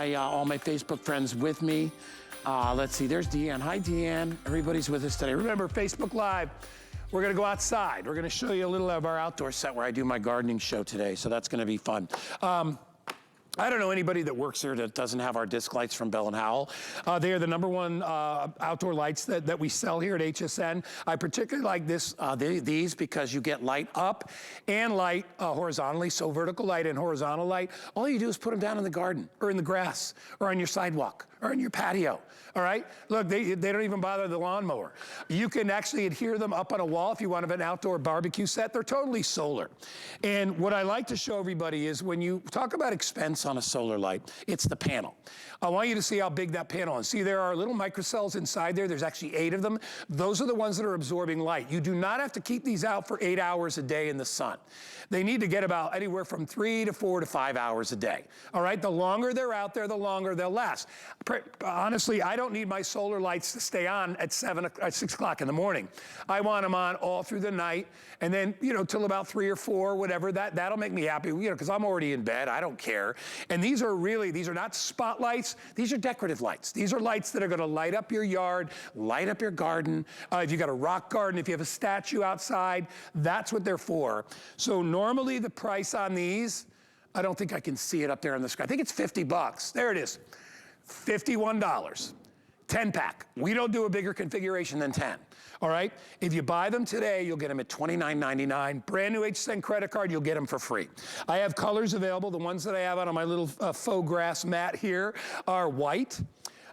All my Facebook friends with me. Let's see, there's Deanne. Hi, Deanne. Everybody's with us today. Remember, Facebook Live, we're gonna go outside. We're gonna show you a little of our outdoor set where I do my gardening show today, so that's gonna be fun. I don't know anybody that works here that doesn't have our disc lights from Bell & Howell. They are the #1 outdoor lights that we sell here at HSN. I particularly like these because you get light up and light horizontally, so vertical light and horizontal light. All you do is put them down in the garden or in the grass or on your sidewalk or in your patio, all right? Look, they don't even bother the lawnmower. You can actually adhere them up on a wall if you want an outdoor barbecue set. They're totally solar. And what I like to show everybody is when you talk about expense on a solar light, it's the panel. I want you to see how big that panel is. See, there are little microcells inside there. There's actually 8 of them. Those are the ones that are absorbing light. You do not have to keep these out for 8 hours a day in the sun. They need to get about anywhere from 3 to 4 to 5 hours a day. All right, the longer they're out there, the longer they'll last. Honestly, I don't need my solar lights to stay on at 6 o'clock in the morning. I want them on all through the night, and then, you know, till about 3 or 4, whatever, that'll make me happy, you know, because I'm already in bed, I don't care. And these are not spotlights, these are decorative lights. These are lights that are gonna light up your yard, light up your garden. If you got a rock garden, if you have a statue outside, that's what they're for. So normally the price on these, I don't think I can see it up there on the screen. I think it's 50 bucks. There it is, $51. 10 pack. We don't do a bigger configuration than 10. All right? If you buy them today, you'll get them at $29.99. Brand new HSN credit card, you'll get them for free. I have colors available. The ones that I have on my little faux grass mat here are white.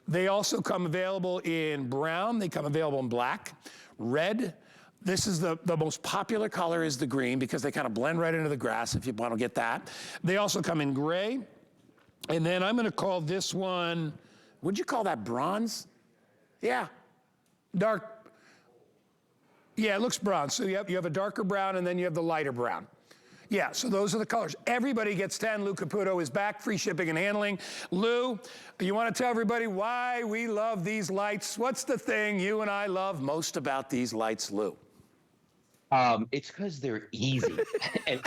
They also come available in brown. They come available in black, red. This is the most popular color is the green because they kind of blend right into the grass if you want to get that. They also come in gray. And then I'm going to call this one, would you call that bronze? Yeah, dark. Yeah, it looks bronze. So you have a darker brown and then you have the lighter brown. Yeah, so those are the colors. Everybody gets 10. Lou Caputo is back, free shipping and handling. Lou, you want to tell everybody why we love these lights? What's the thing you and I love most about these lights, Lou? It's because they're easy. And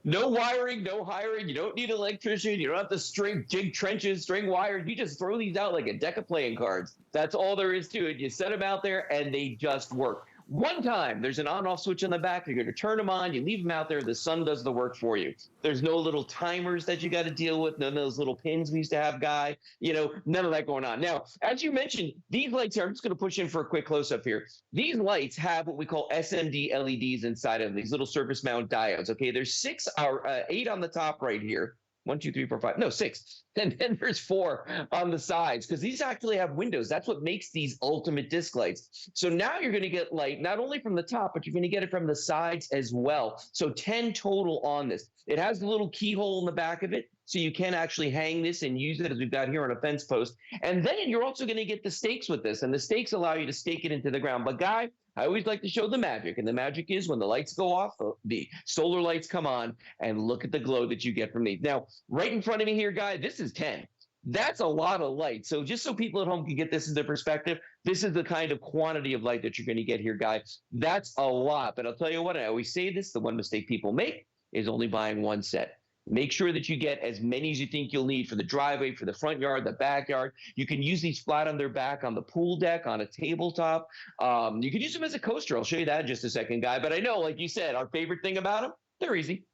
no wiring, no hiring. You don't need an electrician. You don't have to jig trenches, string wires. You just throw these out like a deck of playing cards. That's all there is to it. You set them out there and they just work. One time, there's an on-off switch on the back. You're going to turn them on. You leave them out there. The sun does the work for you. There's no little timers that you got to deal with. None of those little pins we used to have, Guy. You know, none of that going on. Now, as you mentioned, these lights here, I'm just going to push in for a quick close-up here. These lights have what we call SMD LEDs inside of them, these little surface mount diodes. Okay, there's 6 or 8 on the top right here. 1, 2, 3, 4, 5. No, 6. And then there's 4 on the sides because these actually have windows. That's what makes these ultimate disc lights. So now you're going to get light not only from the top, but you're going to get it from the sides as well. So 10 total on this. It has a little keyhole in the back of it, so you can actually hang this and use it as we've got here on a fence post. And then you're also going to get the stakes with this, and the stakes allow you to stake it into the ground. But Guy, I always like to show the magic, and the magic is when the lights go off, the solar lights come on, and look at the glow that you get from these. Now, right in front of me here, Guy, this is 10. That's a lot of light. So just so people at home can get this into perspective, this is the kind of quantity of light that you're going to get here, guys. That's a lot. But I'll tell you what, I always say this, the one mistake people make is only buying one set. Make sure that you get as many as you think you'll need for the driveway, for the front yard, the backyard. You can use these flat on their back on the pool deck, on a tabletop. You can use them as a coaster. I'll show you that in just a second, Guy. But I know, like you said, our favorite thing about them, they're easy.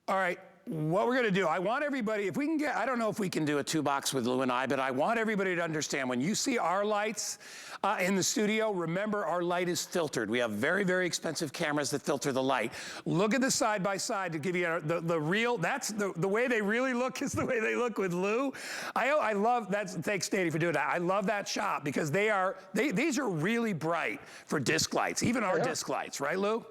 All right. What we're gonna do, I want everybody, if we can get, I don't know if we can do a 2-box with Lou and I, but I want everybody to understand when you see our lights in the studio, remember our light is filtered. We have very, very expensive cameras that filter the light. Look at the side by side to give you the real, that's the way they really look is the way they look with Lou. I love that, thanks Danny for doing that. I love that shot because these are really bright for disc lights, even our disc lights, right Lou?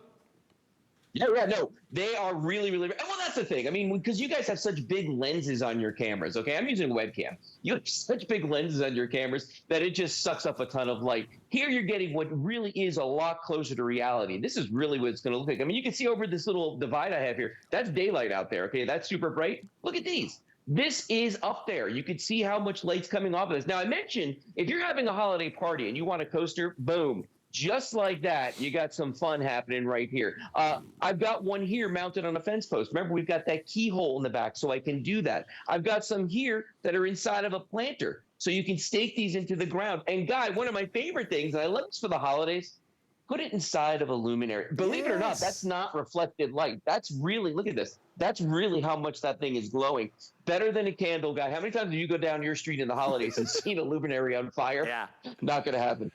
Yeah, no, they are really, really, well, that's the thing. I mean, because you guys have such big lenses on your cameras, okay? I'm using a webcam. You have such big lenses on your cameras that it just sucks up a ton of light. Here you're getting what really is a lot closer to reality. This is really what it's going to look like. I mean, you can see over this little divide I have here, that's daylight out there, okay? That's super bright. Look at these. This is up there. You can see how much light's coming off of this. Now, I mentioned if you're having a holiday party and you want a coaster, boom. just like that, you got some fun happening right here. I've got one here mounted on a fence post. Remember, we've got that keyhole in the back, so I can do that. I've got some here that are inside of a planter, so you can stake these into the ground. And Guy, one of my favorite things, and I love this for the holidays, put it inside of a luminary. Believe it or not, that's not reflected light. That's really, look at this. That's really how much that thing is glowing. Better than a candle, Guy. How many times do you go down your street in the holidays and seen a luminary on fire? Yeah. Not going to happen.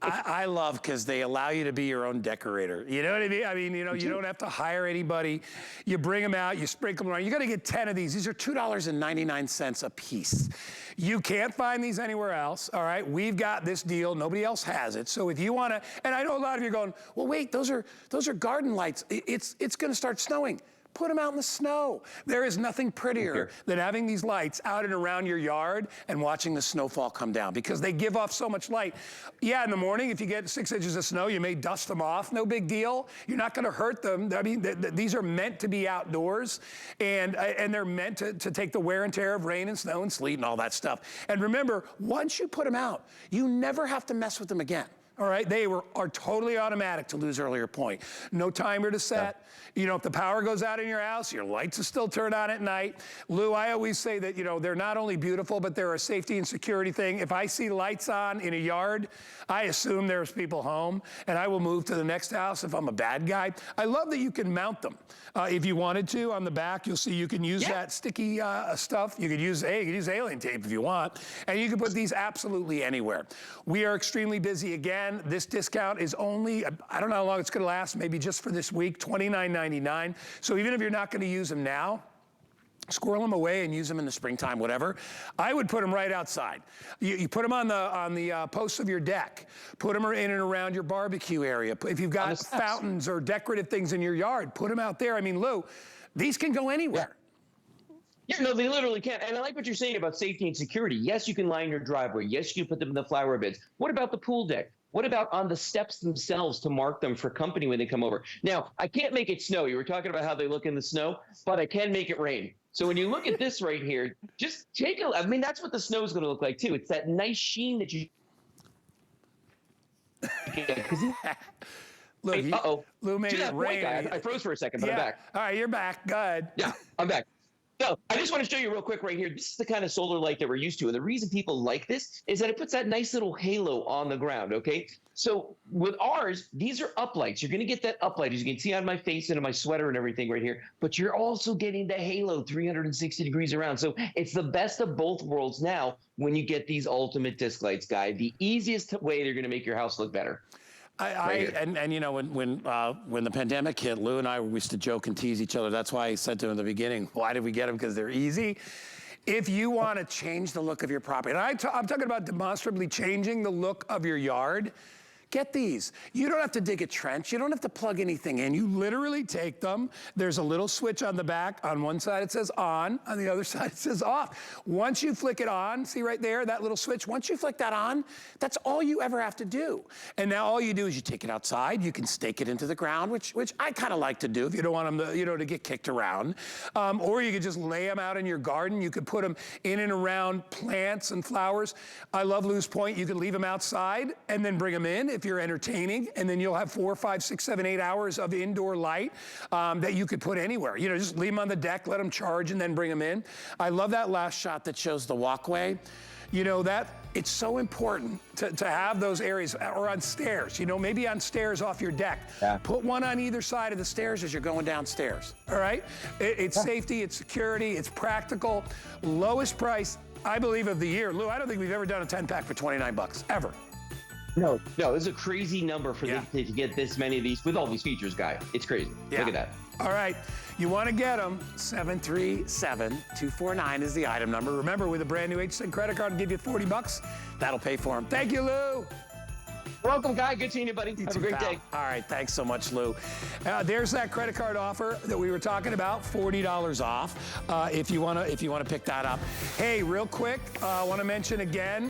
I love because they allow you to be your own decorator. You know what I mean? I mean, you know, you don't have to hire anybody. You bring them out, you sprinkle them around. You got to get 10 of these. These are $2.99 a piece. You can't find these anywhere else, all right? We've got this deal. Nobody else has it. So if you want to, and I know a lot of you are going, well, wait, those are garden lights. It's going to start snowing. Put them out in the snow. There is nothing prettier than having these lights out and around your yard and watching the snowfall come down because they give off so much light. Yeah, in the morning, if you get 6 inches of snow, you may dust them off. No big deal. You're not going to hurt them. I mean, these are meant to be outdoors, and they're meant to take the wear and tear of rain and snow and sleet and all that stuff. And remember, once you put them out, you never have to mess with them again. All right, they are totally automatic, to Lou's earlier point. No timer to set. You know, if the power goes out in your house, your lights are still turned on at night. Lou, I always say that, you know, they're not only beautiful, but they're a safety and security thing. If I see lights on in a yard, I assume there's people home, and I will move to the next house if I'm a bad guy. I love that you can mount them. If you wanted to, on the back, you'll see you can use that sticky stuff. You could use alien tape if you want, and you can put these absolutely anywhere. We are extremely busy again. This discount is only, I don't know how long it's going to last, maybe just for this week, $29.99. So even if you're not going to use them now, squirrel them away and use them in the springtime, whatever. I would put them right outside. You put them on the posts of your deck. Put them in and around your barbecue area. If you've got fountains or decorative things in your yard, put them out there. I mean, Lou, these can go anywhere. Yeah, no, they literally can. And I like what you're saying about safety and security. Yes, you can line your driveway. Yes, you can put them in the flower beds. What about the pool deck? What about on the steps themselves to mark them for company when they come over? Now, I can't make it snow. You were talking about how they look in the snow, but I can make it rain. So when you look at this right here, just take a, I mean, that's what the snow is going to look like too. It's that nice sheen that you Look, Lou made it rain. I froze for a second, but I'm back. All right, you're back. Good. Yeah, I'm back. So I just want to show you real quick right here. This is the kind of solar light that we're used to. And the reason people like this is that it puts that nice little halo on the ground, okay? So with ours, these are uplights. You're going to get that uplight, as you can see on my face and on my sweater and everything right here. But you're also getting the halo 360 degrees around. So it's the best of both worlds now when you get these ultimate disc lights, Guy. The easiest way they're going to make your house look better. And you know, when the pandemic hit, Lou and I used to joke and tease each other. That's why I said to him in the beginning, why did we get them? Because they're easy. If you want to change the look of your property, and I'm talking about demonstrably changing the look of your yard, get these. You don't have to dig a trench. You don't have to plug anything in. You literally take them. There's a little switch on the back. On one side it says on the other side it says off. Once you flick it on, see right there, that little switch, once you flick that on, that's all you ever have to do. And now all you do is you take it outside, you can stake it into the ground, which I kind of like to do if you don't want them to, you know, to get kicked around. Or you could just lay them out in your garden. You could put them in and around plants and flowers. I love Lou's point. You could leave them outside and then bring them in if you're entertaining, and then you'll have 4, 5, 6, 7, 8 hours of indoor light that you could put anywhere. You know, just leave them on the deck, let them charge, and then bring them in. I love that last shot that shows the walkway. You know, that it's so important to have those areas, or on stairs, you know, maybe on stairs off your deck. Yeah. Put one on either side of the stairs as you're going downstairs, all right? It's safety, it's security, it's practical, lowest price, I believe, of the year. Lou, I don't think we've ever done a 10-pack for 29 bucks, ever. No, this is a crazy number for them to get this many of these with all these features, Guy. It's crazy. Yeah. Look at that. All right, you want to get them, 737-249 is the item number. Remember, with a brand new HSN credit card, I'll give you 40 bucks. That'll pay for them. Thank you, Lou. Welcome, Guy. Good seeing you, buddy. Have a great day. All right, thanks so much, Lou. There's that credit card offer that we were talking about, $40 off. If you want to pick that up. Hey, real quick, I want to mention again.